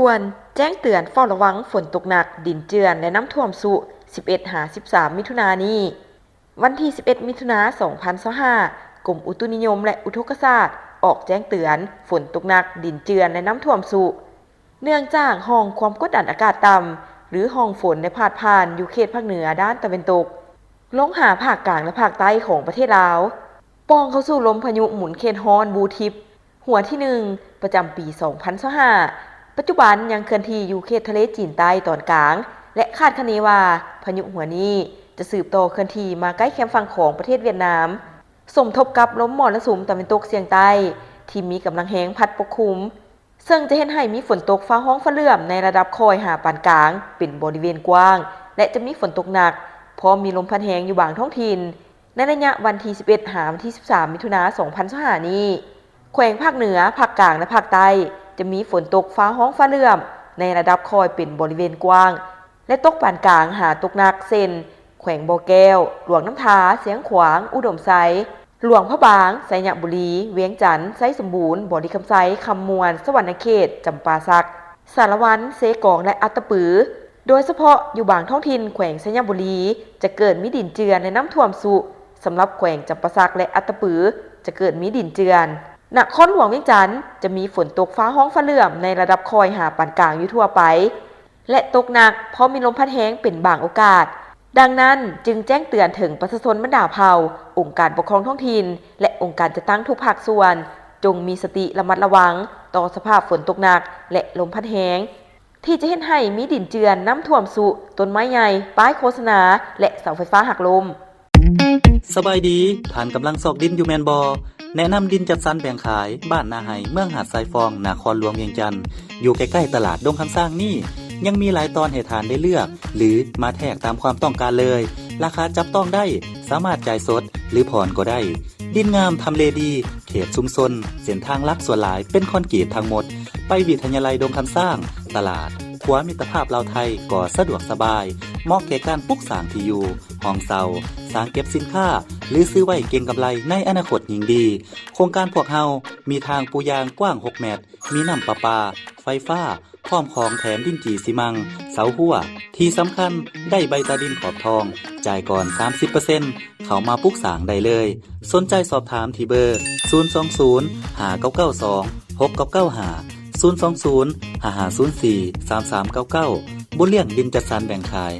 ด่วนแจ้งเตือนเฝ้าระวังฝนตกหนักดินเจือนและน้ำท่วมสุ11-13 มิถุนายนนี้วันที่11 มิถุนายน 2025กรมอุตุนิยมและอุทกศาสตร์ออกแจ้งเตือนฝนตกหนักดินเจือนและน้ำท่วมสุเนื่องจากห้องความกดดันอากาศต่ำหรือห้องฝนได้พาดผ่านอยู่เขตภาคเหนือด้านตะวันตกลงหาภาคกลางและภาคใต้ของประเทศลาวปองเข้าสู่ลมพายุหมุนเขตฮอนบูทิปหัวที่1ประจำปี 2025ปัจจุบันยังเคลื่อนที่อยู่เขตทะเลจีนใต้ตอนกลางและคาดคะเนว่าพายุหัวนี้จะสืบต่อเคลื่อนที่มาใกล้แคมฝั่งของประเทศเวียดนามสมทบกับลมมรสุมตะวันตกเฉียงใต้ที่มีกำลังแรงพัดปกคลุมซึ่งจะเห็นให้มีฝนตกฟ้าร้องฟ้าเหลื่อมในระดับคอยหาปานกลางเป็นบริเวณกว้างและจะมีฝนตกหนักพร้อมมีลมพัดแรงอยู่บางท้องถิ่นในระยะวันที่11หาวันที่13 มิถุนายน 2025นี้แขวงภาคเหนือภาคกลางและภาคใต้จะมีฝนตกฟ้าร้องฟ้าเหลื่อมในระดับคอยเป็นบริเวณกว้างและตกปานกลางหาตกหนักเช่นแขวงบ่อแก้วหลวงน้ำทาเสียงขวางอุดมไซหลวงพระบางไสยบุรีเวียงจันทน์ไซสมบูรณ์บ่อดิคำไซคำมวนสวรรณเขตจำปาสักสารวันเสกองและอัตตปือโดยเฉพาะอยู่บางท้องถิ่นแขวงไสยบุรีจะเกิดมีดินเจือนและน้ำท่วมสุสำหรับแขวงจำปาสักและอัตตปือจะเกิดมีดินเจือนนครหลวงเวียงจันทน์จะมีฝนตกฟ้าร้องฟ้าเหลื่อมในระดับคอยหาปานกลางอยู่ทั่วไปและตกหนักเพราะมีลมพัดแรงเป็นบางโอกาสดังนั้นจึงแจ้งเตือนถึงประชาชนบรรดาเผ่าองค์การปกครองท้องถิ่นและองค์การจัดตั้งทุกภาคส่วนจงมีสติระมัดระวังต่อสภาพฝนตกหนักและลมพัดแรงที่จะเห็นให้มีดินเจือนน้ำท่วมสุต้นไม้ใหญ่ป้ายโฆษณาและเสาไฟฟ้าหักลมสบายดีท่านกำลังซอกดินอยู่แมนบอแนะนำดินจัดสรรแบ่งขายบ้านนาไห้เมืองหาดทรายฟองนครหลวงเวียงจันทน์อยู่ใกล้ๆตลาดดงคำสร้างนี่ยังมีหลายตอนให้ทานได้เลือกหรือมาแทกตามความต้องการเลยราคาจับต้องได้สามารถจ่ายสดหรือผ่อนก็ได้ดินงามทำเลดีเขตชุมชนเส้นทางลักส่วนหลายเป็นคอนกรีตทั้งหมดไปวิทยาลัยดงคำสร้างตลาดขัวมิตรภาพลาวไทยก็สะดวกสบายเหมาะแก่การปลูกสร้างที่อยู่ห้องเซาสร้างเก็บสินค้าหรือซื้อไว้เก็งกำไรในอนาคตยิ่งดีโครงการพวกเฮามีทางปูยางกว้าง6เมตรมีน้ำประปาไฟฟ้าพร้อมของแถมดินจีซีมังเสาหัวที่สำคัญได้ใบตาดินขอบทองจ่ายก่อน 30% เข้ามาปลูกสร้างได้เลยสนใจสอบถามที่เบอร์020 5992 6995 020 5504 3399บุญเลี้ยงดินจัดสรรแบ่งขาย